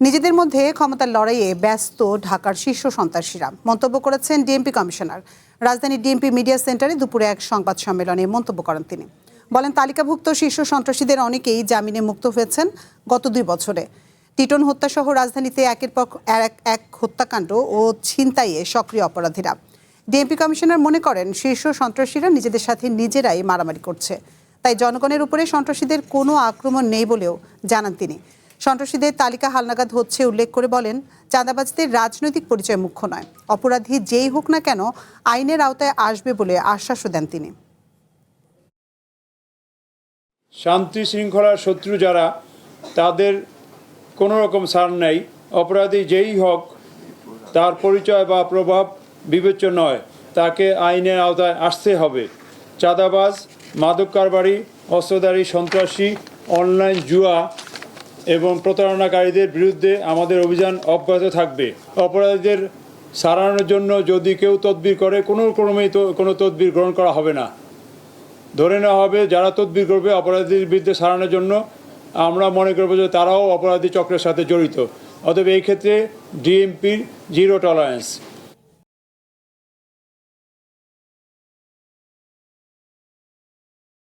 নিজেদের মধ্যে ক্ষমতার লড়াইয়ে ব্যস্ত ঢাকার শীর্ষ সন্ত্রাসীরা মন্তব্য করেছেন ডিএমপি কমিশনার। রাজধানীর ডিএমপি মিডিয়া সেন্টারে দুপুরে এক সংবাদ সম্মেলনে মন্তব্য করেন তিনি। বলেন, তালিকাভুক্ত শীর্ষ সন্ত্রাসীদের অনেকেই জামিনে মুক্ত হয়েছেন গত 2 বছরে। টিটন হত্যাসহ রাজধানীতে একের পর এক হত্যাকাণ্ড ও ছিনতাইয়ে সক্রিয় অপরাধীরা। ডিএমপি কমিশনার মনে করেন, শীর্ষ সন্ত্রাসীরা নিজেদের সাথে নিজেরাই মারামারি করছে, তাই জনগণের উপরে সন্ত্রাসীদের কোনো আক্রমণ নেই বলেও জানান তিনি। সন্ত্রাসীদের তালিকা হালনাগাদ হচ্ছে উল্লেখ করে বলেন, চাঁদাবাজদের রাজনৈতিক পরিচয় মুখ্য নয়, অপরাধী যেই হোক না কেন আইনের আওতায় আসবে বলে আশ্বাসও দেন তিনি। শান্তি শৃঙ্খলার শত্রু যারা, তাদের কোনো রকম ছাড় নেই। অপরাধী যেই হোক, তার পরিচয় বা প্রভাব বিবেচ্য নয়, তাকে আইনের আওতায় আসতে হবে। চাঁদাবাজ, মাদক কারবারি, অস্ত্রধারী সন্ত্রাসী, অনলাইন জুয়া এবং প্রতারণাকারীদের বিরুদ্ধে আমাদের অভিযান অব্যাহত থাকবে। অপরাধীদের সারানোর জন্য যদি কেউ তদবির করে, কোনো ক্রমেই কোনো তদবির গ্রহণ করা হবে না। ধরে নেওয়া হবে যারা তদবির করবে অপরাধীদের বিরুদ্ধে সারানোর জন্য, আমরা মনে করব যে তারাও অপরাধী চক্রের সাথে জড়িত। অতএব এই ক্ষেত্রে ডিএমপির 0 টলারেন্স।